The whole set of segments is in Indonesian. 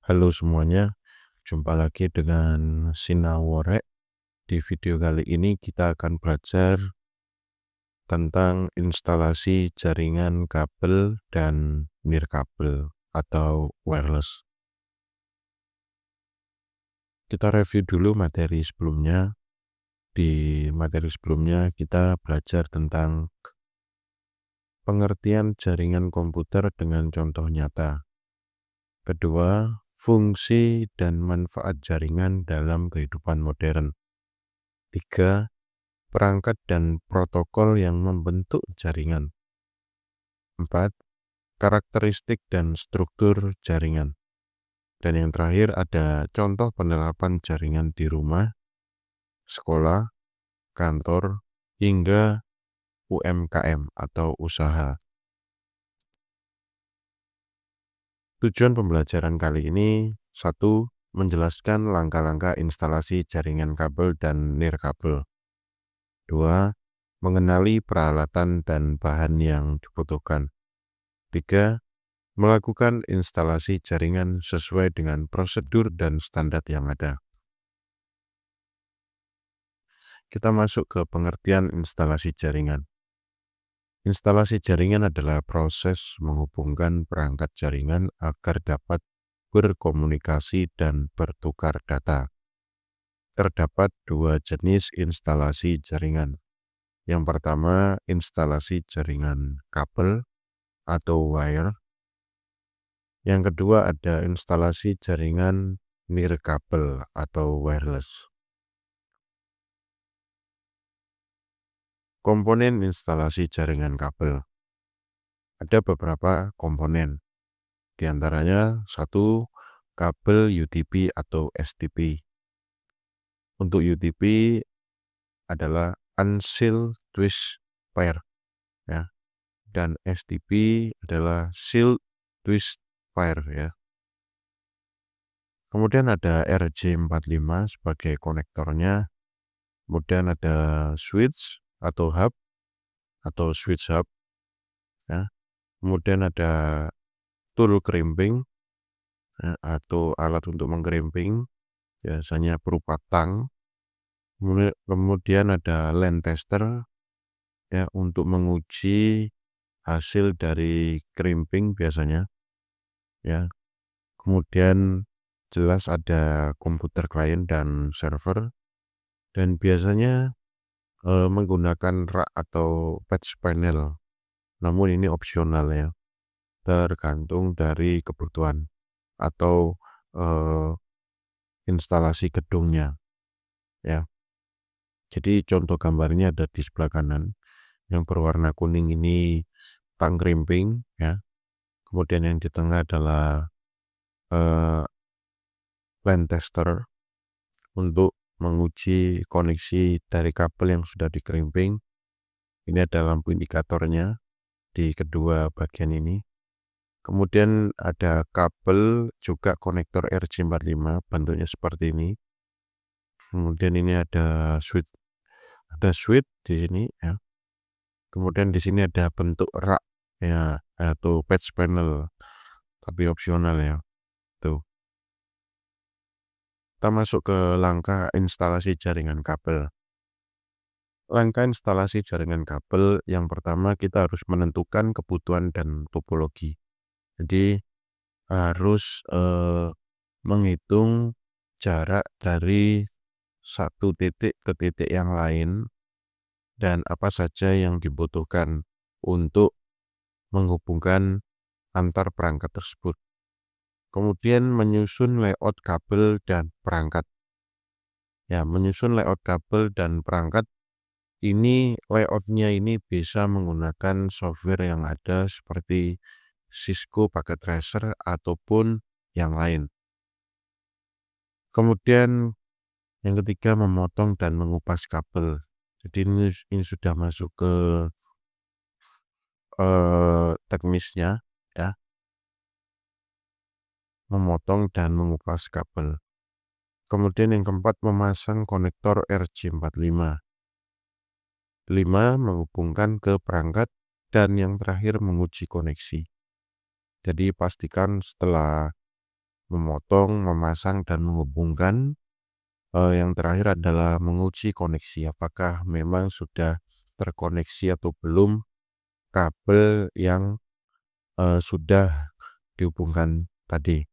Halo semuanya, jumpa lagi dengan Sinaworek. Di video kali ini kita akan belajar tentang instalasi jaringan kabel dan nirkabel atau wireless. Kita review dulu materi sebelumnya. Di materi sebelumnya kita belajar tentang pengertian jaringan komputer dengan contoh nyata. Kedua, fungsi dan manfaat jaringan dalam kehidupan modern. 3. Perangkat dan protokol yang membentuk jaringan. 4. Karakteristik dan struktur jaringan. Dan yang terakhir ada contoh penerapan jaringan di rumah, sekolah, kantor, hingga UMKM atau usaha. Tujuan pembelajaran kali ini: 1. Menjelaskan langkah-langkah instalasi jaringan kabel dan nirkabel. 2. Mengenali peralatan dan bahan yang dibutuhkan. 3. Melakukan instalasi jaringan sesuai dengan prosedur dan standar yang ada. Kita masuk ke pengertian instalasi jaringan. Instalasi jaringan adalah proses menghubungkan perangkat jaringan agar dapat berkomunikasi dan bertukar data. Terdapat dua jenis instalasi jaringan. Yang pertama, instalasi jaringan kabel atau wire. Yang kedua ada instalasi jaringan nirkabel atau wireless. Komponen instalasi jaringan kabel. Ada beberapa komponen. Di antaranya 1. Kabel UTP atau STP. Untuk UTP adalah unsealed twist pair, ya. Dan STP adalah sealed twist pair, ya. Kemudian ada RJ45 sebagai konektornya. Kemudian ada switch atau hub atau switch hub, ya. Kemudian ada tool crimping, ya, atau alat untuk mengkrimping, biasanya berupa tang. Kemudian ada land tester, ya, untuk menguji hasil dari crimping biasanya, ya. Kemudian jelas ada komputer klien dan server, dan biasanya menggunakan rak atau patch panel. Namun ini opsional, ya, tergantung dari kebutuhan atau instalasi gedungnya, ya. Jadi contoh gambarnya ada di sebelah kanan. Yang berwarna kuning ini tang crimping, ya. Kemudian yang di tengah adalah land tester untuk menguji koneksi dari kabel yang sudah di crimping. Ini ada lampu indikatornya di kedua bagian ini. Kemudian ada kabel juga konektor RJ45, bentuknya seperti ini. Kemudian ini ada switch di sini, ya. Kemudian di sini ada bentuk rak, ya, atau patch panel, tapi opsional, ya. Tuh. Kita masuk ke langkah instalasi jaringan kabel. Langkah instalasi jaringan kabel yang pertama, kita harus menentukan kebutuhan dan topologi. Jadi harus menghitung jarak dari satu titik ke titik yang lain dan apa saja yang dibutuhkan untuk menghubungkan antar perangkat tersebut. Kemudian menyusun layout kabel dan perangkat. Ya, menyusun layout kabel dan perangkat ini, layoutnya ini bisa menggunakan software yang ada seperti Cisco Packet Tracer ataupun yang lain. Kemudian yang ketiga, memotong dan mengupas kabel. Jadi ini sudah masuk ke teknisnya, ya. Memotong dan mengupas kabel. Kemudian yang keempat, memasang konektor RJ45. 5. Menghubungkan ke perangkat. Dan yang terakhir, menguji koneksi. Jadi pastikan setelah memotong, memasang, dan menghubungkan. Yang terakhir adalah menguji koneksi, apakah memang sudah terkoneksi atau belum kabel yang sudah dihubungkan tadi.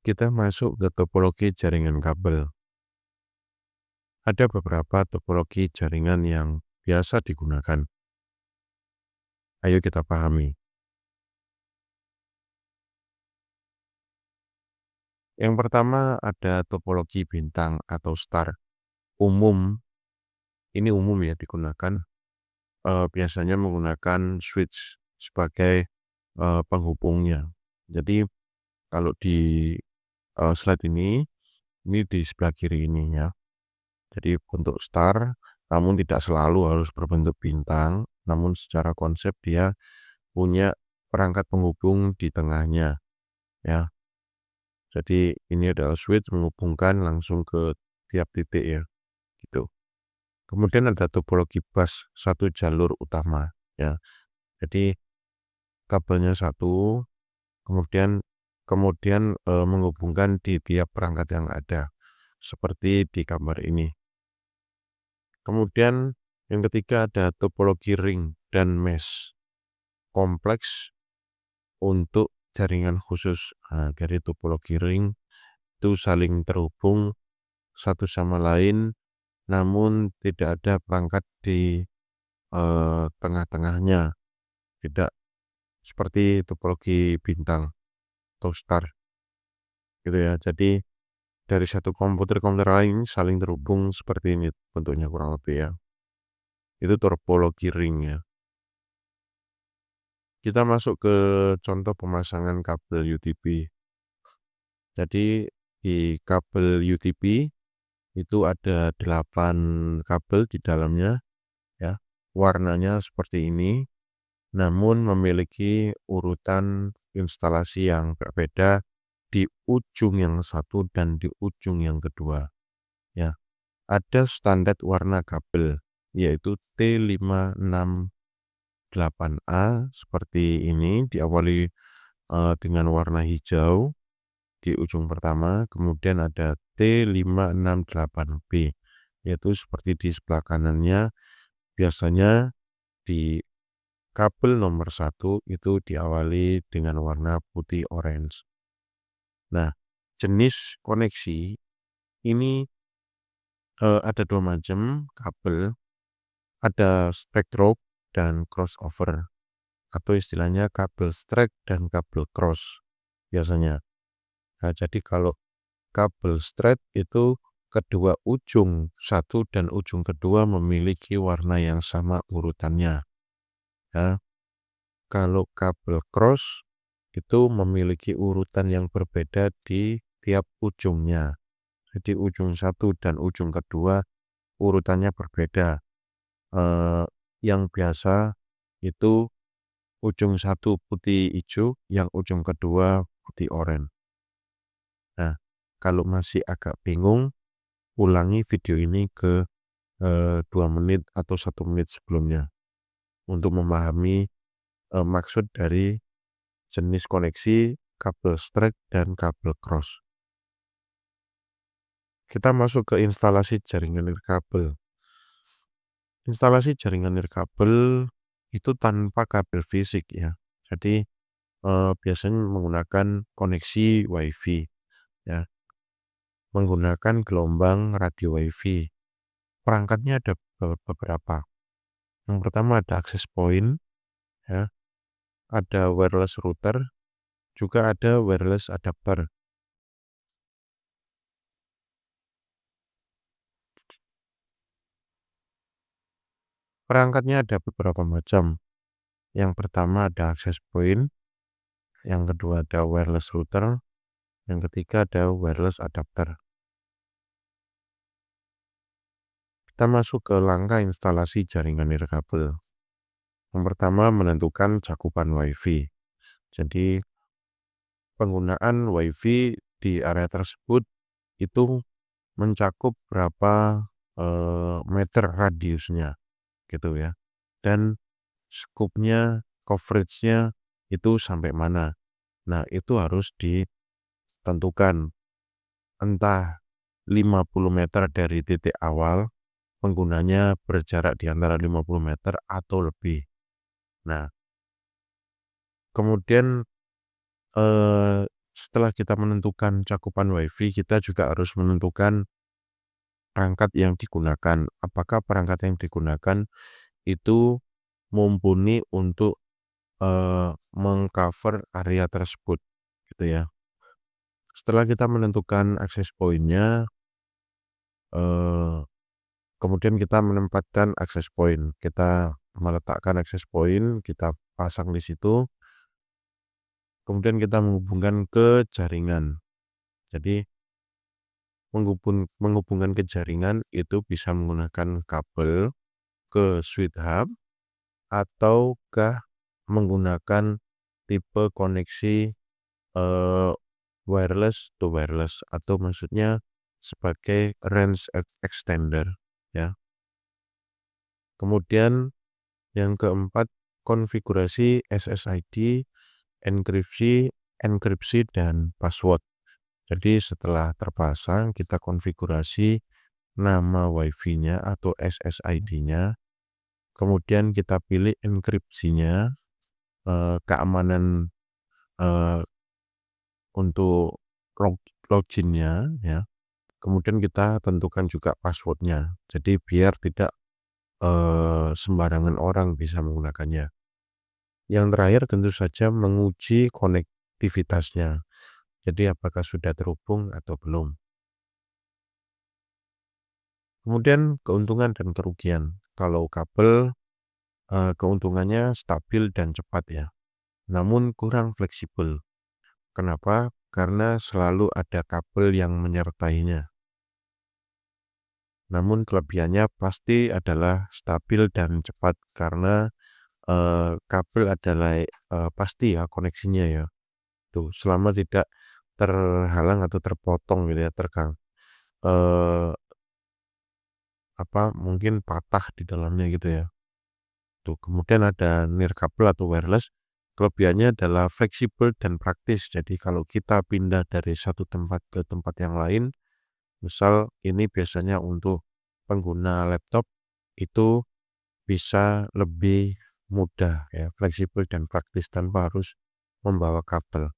Kita masuk ke topologi jaringan kabel. Ada beberapa topologi jaringan yang biasa digunakan. Ayo kita pahami. Yang pertama ada topologi bintang atau star. Ini umum ya digunakan. Biasanya menggunakan switch sebagai penghubungnya. Jadi kalau di slide ini di sebelah kiri ini ya. Jadi bentuk star, namun tidak selalu harus berbentuk bintang, namun secara konsep dia punya perangkat penghubung di tengahnya ya. Jadi ini adalah switch menghubungkan langsung ke tiap titik ya, gitu. Kemudian ada topologi bus satu jalur utama ya. Jadi kabelnya satu, kemudian menghubungkan di tiap perangkat yang ada, seperti di gambar ini. Kemudian yang ketiga ada topologi ring dan mesh kompleks untuk jaringan khusus. Dari topologi ring itu saling terhubung satu sama lain, namun tidak ada perangkat di tengah-tengahnya, tidak seperti topologi bintang atau star, gitu ya. Jadi dari satu komputer lain saling terhubung seperti ini bentuknya kurang lebih ya. Itu topologi ring ya. Kita masuk ke contoh pemasangan kabel UTP. Jadi di kabel UTP itu ada 8 kabel di dalamnya ya. Warnanya seperti ini, namun memiliki urutan instalasi yang berbeda di ujung yang satu dan di ujung yang kedua ya. Ada standar warna kabel yaitu T568A seperti ini, diawali dengan warna hijau di ujung pertama, kemudian ada T568B yaitu seperti di sebelah kanannya. Biasanya di kabel nomor 1 itu diawali dengan warna putih orange. Nah, jenis koneksi ini ada 2 macam kabel, ada straight rope dan crossover, atau istilahnya kabel straight dan kabel cross biasanya. Nah, jadi kalau kabel straight itu kedua ujung satu dan ujung kedua memiliki warna yang sama urutannya ya. Kalau kabel cross itu memiliki urutan yang berbeda di tiap ujungnya. Jadi ujung satu dan ujung kedua urutannya berbeda. Yang biasa itu ujung satu putih hijau, yang ujung kedua putih oranye. Nah, kalau masih agak bingung, ulangi video ini ke 2 menit atau 1 menit sebelumnya untuk memahami maksud dari jenis koneksi kabel straight dan kabel cross. Kita masuk ke instalasi jaringan nirkabel. Instalasi jaringan nirkabel itu tanpa kabel fisik ya. Jadi biasanya menggunakan koneksi WiFi ya. Menggunakan gelombang radio WiFi. Perangkatnya ada beberapa. Yang pertama ada access point ya. Ada wireless router, juga ada wireless adapter. Perangkatnya ada beberapa macam. Yang pertama ada access point, yang kedua ada wireless router, yang ketiga ada wireless adapter. Kita masuk ke langkah instalasi jaringan nirkabel. Yang pertama menentukan cakupan WiFi. Jadi penggunaan WiFi di area tersebut itu mencakup berapa meter radiusnya gitu ya. Dan scope-nya, coverage-nya itu sampai mana. Nah, itu harus ditentukan entah 50 meter dari titik awal, penggunanya berjarak di antara 50 meter atau lebih. Nah, kemudian setelah kita menentukan cakupan WiFi, kita juga harus menentukan perangkat yang digunakan. Apakah perangkat yang digunakan itu mumpuni untuk mengcover area tersebut, gitu ya. Setelah kita menentukan akses point-nya, kemudian kita menempatkan akses point. Kita meletakkan akses point, kita pasang di situ, kemudian kita menghubungkan ke jaringan. Jadi menghubungkan ke jaringan itu bisa menggunakan kabel ke switch hub ataukah menggunakan tipe koneksi wireless to wireless, atau maksudnya sebagai range extender ya. Kemudian yang keempat, konfigurasi SSID, enkripsi dan password. Jadi setelah terpasang, kita konfigurasi nama WiFi-nya atau SSID-nya, kemudian kita pilih enkripsinya, keamanan untuk login-nya ya. Kemudian kita tentukan juga password-nya. Jadi biar tidak sembarangan orang bisa menggunakannya. Yang terakhir tentu saja menguji konektivitasnya. Jadi apakah sudah terhubung atau belum. Kemudian keuntungan dan kerugian. Kalau kabel keuntungannya stabil dan cepat ya. Namun kurang fleksibel. Kenapa? Karena selalu ada kabel yang menyertainya. Namun kelebihannya pasti adalah stabil dan cepat karena kabel adalah pasti ya koneksinya ya. Tuh, selama tidak terhalang atau terpotong gitu ya, mungkin patah di dalamnya gitu ya. Tuh, kemudian ada nirkabel atau wireless. Kelebihannya adalah fleksibel dan praktis. Jadi kalau kita pindah dari satu tempat ke tempat yang lain, misal ini biasanya untuk pengguna laptop, itu bisa lebih mudah ya, fleksibel dan praktis tanpa harus membawa kabel.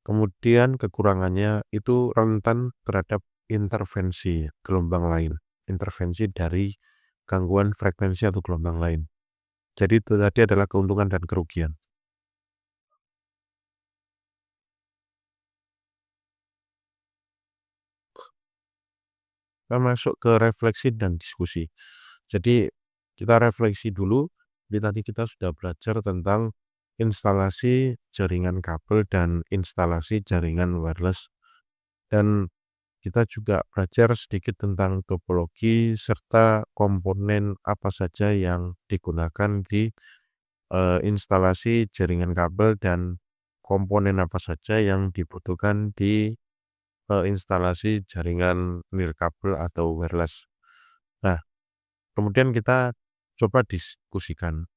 Kemudian kekurangannya itu rentan terhadap intervensi gelombang lain, intervensi dari gangguan frekuensi atau gelombang lain. Jadi itu tadi adalah keuntungan dan kerugian. Kita masuk ke refleksi dan diskusi. Jadi kita refleksi dulu. Jadi tadi kita sudah belajar tentang instalasi jaringan kabel dan instalasi jaringan wireless. Dan kita juga belajar sedikit tentang topologi serta komponen apa saja yang digunakan di instalasi jaringan kabel dan komponen apa saja yang dibutuhkan di instalasi jaringan nirkabel atau wireless. Nah, kemudian kita coba diskusikan.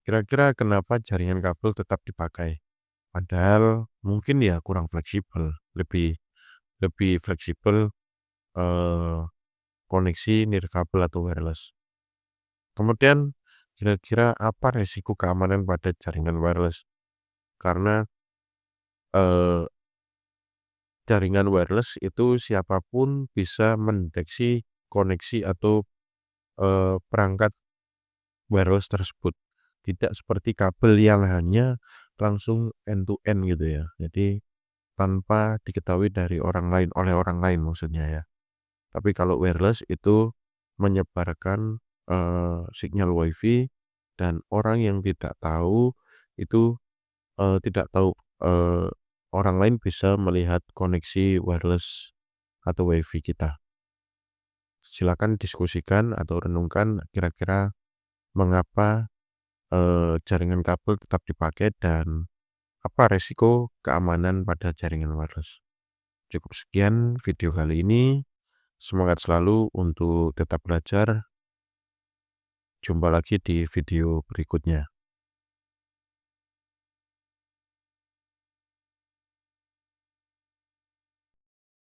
Kira-kira kenapa jaringan kabel tetap dipakai? Padahal mungkin ya kurang fleksibel, lebih fleksibel koneksi nirkabel atau wireless. Kemudian kira-kira apa resiko keamanan pada jaringan wireless? Karena jaringan wireless itu siapapun bisa mendeteksi koneksi atau perangkat wireless tersebut. Tidak seperti kabel yang hanya langsung end to end gitu ya. Jadi tanpa diketahui oleh orang lain maksudnya ya. Tapi kalau wireless itu menyebarkan sinyal WiFi dan orang yang tidak tahu itu tidak tahu orang lain bisa melihat koneksi wireless atau WiFi kita. Silakan diskusikan atau renungkan kira-kira mengapa jaringan kabel tetap dipakai dan apa resiko keamanan pada jaringan wireless. Cukup sekian video kali ini. Semangat selalu untuk tetap belajar. Jumpa lagi di video berikutnya.